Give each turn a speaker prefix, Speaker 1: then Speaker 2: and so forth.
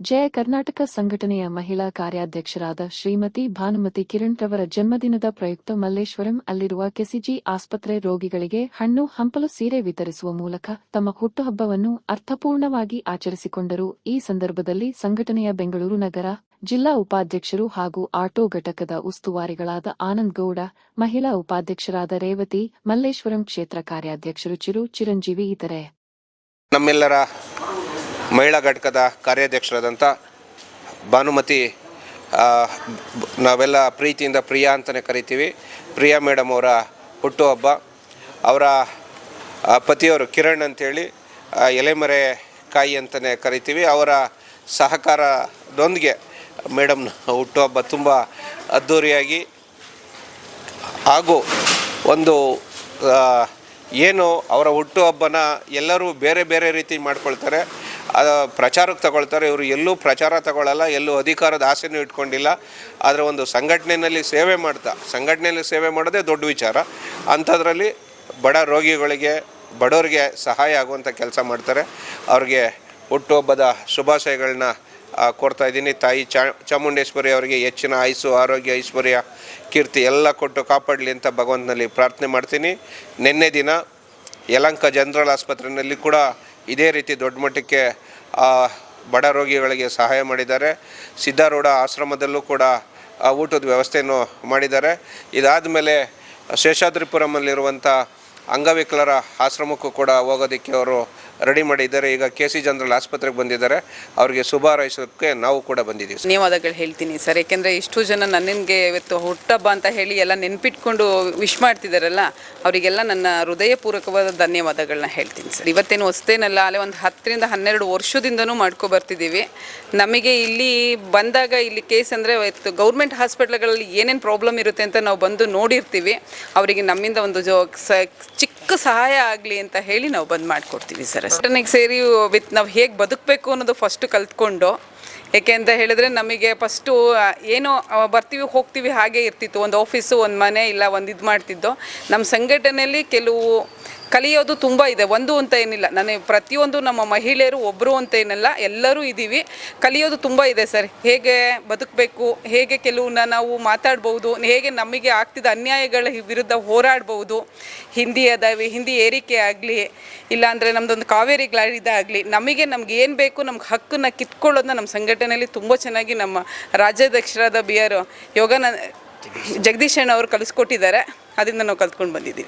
Speaker 1: ಜಯ ಕರ್ನಾಟಕ ಸಂಘಟನೆಯ ಮಹಿಳಾ ಕಾರ್ಯಾಧ್ಯಕ್ಷರಾದ ಶ್ರೀಮತಿ ಭಾನುಮತಿ ಕಿರಣ್ ರವರ ಜನ್ಮದಿನದ ಪ್ರಯುಕ್ತ ಮಲ್ಲೇಶ್ವರಂ ಅಲ್ಲಿರುವ ಕೆಸಿಜಿ ಆಸ್ಪತ್ರೆ ರೋಗಿಗಳಿಗೆ ಹಣ್ಣು ಹಂಪಲು ಸೀರೆ ವಿತರಿಸುವ ಮೂಲಕ ತಮ್ಮ ಹುಟ್ಟುಹಬ್ಬವನ್ನು ಅರ್ಥಪೂರ್ಣವಾಗಿ ಆಚರಿಸಿಕೊಂಡರು. ಈ ಸಂದರ್ಭದಲ್ಲಿ ಸಂಘಟನೆಯ ಬೆಂಗಳೂರು ನಗರ ಜಿಲ್ಲಾ ಉಪಾಧ್ಯಕ್ಷರು ಹಾಗೂ ಆಟೋ ಘಟಕದ ಉಸ್ತುವಾರಿಗಳಾದ ಆನಂದ್ ಗೌಡ, ಮಹಿಳಾ ಉಪಾಧ್ಯಕ್ಷರಾದ ರೇವತಿ, ಮಲ್ಲೇಶ್ವರಂ ಕ್ಷೇತ್ರ ಕಾರ್ಯಾಧ್ಯಕ್ಷರು ಚಿರಂಜೀವಿ ಇತರೆ
Speaker 2: ನಮ್ಮೆಲ್ಲರ ಮಹಿಳಾ ಘಟಕದ ಕಾರ್ಯಾಧ್ಯಕ್ಷರಾದಂಥ ಭಾನುಮತಿ, ನಾವೆಲ್ಲ ಪ್ರೀತಿಯಿಂದ ಪ್ರಿಯಾ ಅಂತಲೇ ಕರಿತೀವಿ. ಪ್ರಿಯಾ ಮೇಡಮ್ ಅವರ ಹುಟ್ಟುಹಬ್ಬ. ಅವರ ಪತಿಯವರು ಕಿರಣ್ ಅಂಥೇಳಿ ಎಲೆಮರೆ ಕಾಯಿ ಅಂತಲೇ ಕರಿತೀವಿ. ಅವರ ಸಹಕಾರದೊಂದಿಗೆ ಮೇಡಮ್ನ ಹುಟ್ಟುಹಬ್ಬ ತುಂಬ ಅದ್ಧೂರಿಯಾಗಿ ಹಾಗೂ ಒಂದು ಏನು ಅವರ ಹುಟ್ಟುಹಬ್ಬನ ಎಲ್ಲರೂ ಬೇರೆ ಬೇರೆ ರೀತಿ ಮಾಡ್ಕೊಳ್ತಾರೆ, ಪ್ರಚಾರಕ್ಕೆ ತಗೊಳ್ತಾರೆ. ಇವರು ಎಲ್ಲೂ ಪ್ರಚಾರ ತಗೊಳ್ಳಲ್ಲ, ಎಲ್ಲೂ ಅಧಿಕಾರದ ಆಸೆನೂ ಇಟ್ಕೊಂಡಿಲ್ಲ. ಆದರೆ ಒಂದು ಸಂಘಟನೆಯಲ್ಲಿ ಸೇವೆ ಮಾಡೋದೇ ದೊಡ್ಡ ವಿಚಾರ. ಅಂಥದ್ರಲ್ಲಿ ಬಡ ರೋಗಿಗಳಿಗೆ, ಬಡವರಿಗೆ ಸಹಾಯ ಆಗುವಂಥ ಕೆಲಸ ಮಾಡ್ತಾರೆ. ಅವ್ರಿಗೆ ಹುಟ್ಟುಹಬ್ಬದ ಶುಭಾಶಯಗಳನ್ನ ಕೋರ್ತಾ ಇದ್ದೀನಿ. ತಾಯಿ ಚಾಮುಂಡೇಶ್ವರಿ ಅವರಿಗೆ ಹೆಚ್ಚಿನ ಆಯುಸ್ಸು, ಆರೋಗ್ಯ, ಐಶ್ವರ್ಯ, ಕೀರ್ತಿ ಎಲ್ಲ ಕೊಟ್ಟು ಕಾಪಾಡಲಿ ಅಂತ ಭಗವಂತನಲ್ಲಿ ಪ್ರಾರ್ಥನೆ ಮಾಡ್ತೀನಿ. ನಿನ್ನೆ ದಿನ ಯಲಹಂಕ ಜನರಲ್ ಆಸ್ಪತ್ರೆಯಲ್ಲಿ ಕೂಡ ಇದೇ ರೀತಿ ದೊಡ್ಡ ಮಟ್ಟಕ್ಕೆ ಬಡ ರೋಗಿಗಳಿಗೆ ಸಹಾಯ ಮಾಡಿದ್ದಾರೆ. ಸಿದ್ಧಾರೂಢ ಆಶ್ರಮದಲ್ಲೂ ಕೂಡ ಊಟದ ವ್ಯವಸ್ಥೆಯನ್ನು ಮಾಡಿದ್ದಾರೆ. ಇದಾದ ಮೇಲೆ ಶೇಷಾದ್ರಿಪುರಮಲ್ಲಿರುವಂಥ ಅಂಗವಿಕಲರ ಆಶ್ರಮಕ್ಕೂ ಕೂಡ ಹೋಗೋದಕ್ಕೆ ಅವರು ರೆಡಿ ಮಾಡಿದ್ದಾರೆ. ಈಗ KC ಜನರಲ್ ಆಸ್ಪತ್ರೆಗೆ ಬಂದಿದ್ದಾರೆ. ಅವರಿಗೆ ಶುಭ ಹಾರೈಸೋಕ್ಕೆ ನಾವು ಕೂಡ ಬಂದಿದ್ದೀವಿ.
Speaker 3: ಧನ್ಯವಾದಗಳು ಹೇಳ್ತೀನಿ ಸರ್. ಯಾಕೆಂದರೆ ಇಷ್ಟು ಜನ ನನಗೆ ಇವತ್ತು ಹುಟ್ಟಬ್ಬ ಅಂತ ಹೇಳಿ ಎಲ್ಲ ನೆನ್ಪಿಟ್ಕೊಂಡು ವಿಶ್ ಮಾಡ್ತಿದ್ದಾರಲ್ಲ, ಅವರಿಗೆಲ್ಲ ನನ್ನ ಹೃದಯಪೂರ್ವಕವಾದ ಧನ್ಯವಾದಗಳನ್ನ ಹೇಳ್ತೀನಿ ಸರ್. ಇವತ್ತೇನು ಹೊಸ್ತೇನಲ್ಲ, ಅಲ್ಲೇ ಒಂದು 10-12 ವರ್ಷದಿಂದನೂ ಮಾಡ್ಕೊಬರ್ತಿದ್ದೀವಿ. ನಮಗೆ ಇಲ್ಲಿ ಬಂದಾಗ ಇಲ್ಲಿ ಕೇಸ್ ಅಂದರೆ ಗೌರ್ಮೆಂಟ್ ಹಾಸ್ಪಿಟ್ಲ್ಗಳಲ್ಲಿ ಏನೇನು ಪ್ರಾಬ್ಲಮ್ ಇರುತ್ತೆ ಅಂತ ನಾವು ಬಂದು ನೋಡಿರ್ತೀವಿ. ಅವರಿಗೆ ನಮ್ಮಿಂದ ಒಂದು ಚಿಕ್ಕ ಸಹಾಯ ಆಗಲಿ ಅಂತ ಹೇಳಿ ನಾವು ಬಂದು ಮಾಡಿಕೊಡ್ತೀವಿ ಸರ್. ಸಂಘಟನೆಗೆ ಸೇರಿ ನಾವು ಹೇಗೆ ಬದುಕಬೇಕು ಅನ್ನೋದು ಫಸ್ಟು ಕಲ್ತ್ಕೊಂಡು, ಏಕೆ ಅಂತ ಹೇಳಿದ್ರೆ ನಮಗೆ ಫಸ್ಟು ಏನೋ ಬರ್ತೀವಿ ಹೋಗ್ತೀವಿ ಹಾಗೆ ಇರ್ತಿತ್ತು. ಒಂದು ಆಫೀಸು, ಒಂದು ಮನೆ, ಇಲ್ಲ ಒಂದು ಇದು ಮಾಡ್ತಿದ್ದೋ. ನಮ್ಮ ಸಂಘಟನೆಯಲ್ಲಿ ಕೆಲವು ಕಲಿಯೋದು ತುಂಬ ಇದೆ. ಒಂದು ಅಂತ ಏನಿಲ್ಲ, ನನಗೆ ಪ್ರತಿಯೊಂದು ನಮ್ಮ ಮಹಿಳೆಯರು ಒಬ್ಬರು ಅಂತ ಏನಿಲ್ಲ, ಎಲ್ಲರೂ ಇದ್ದೀವಿ. ಕಲಿಯೋದು ತುಂಬ ಇದೆ ಸರ್. ಹೇಗೆ ಬದುಕಬೇಕು, ಹೇಗೆ ಕೆಲವನ್ನ ನಾವು ಮಾತಾಡ್ಬೋದು, ಹೇಗೆ ನಮಗೆ ಆಗ್ತಿದ್ದ ಅನ್ಯಾಯಗಳ ವಿರುದ್ಧ ಹೋರಾಡ್ಬೋದು. ಹಿಂದಿ ಏರಿಕೆ ಆಗಲಿ, ಇಲ್ಲಾಂದರೆ ನಮ್ಮದೊಂದು ಕಾವೇರಿ ಇದಾಗಲಿ, ನಮಗೆ ಏನು ಬೇಕು, ನಮ್ಗೆ ಹಕ್ಕನ್ನು ಕಿತ್ಕೊಳ್ಳೋದನ್ನ ನಮ್ಮ ಸಂಘಟನೆಯಲ್ಲಿ ತುಂಬ ಚೆನ್ನಾಗಿ ನಮ್ಮ ರಾಜ್ಯಾಧ್ಯಕ್ಷರಾದ BR ಜಗದೀಶ್ ಅಣ್ಣ ಅವರು ಕಲಿಸ್ಕೊಟ್ಟಿದ್ದಾರೆ. ಅದರಿಂದ ನಾವು ಕಲ್ತ್ಕೊಂಡು ಬಂದಿದ್ದೀವಿ.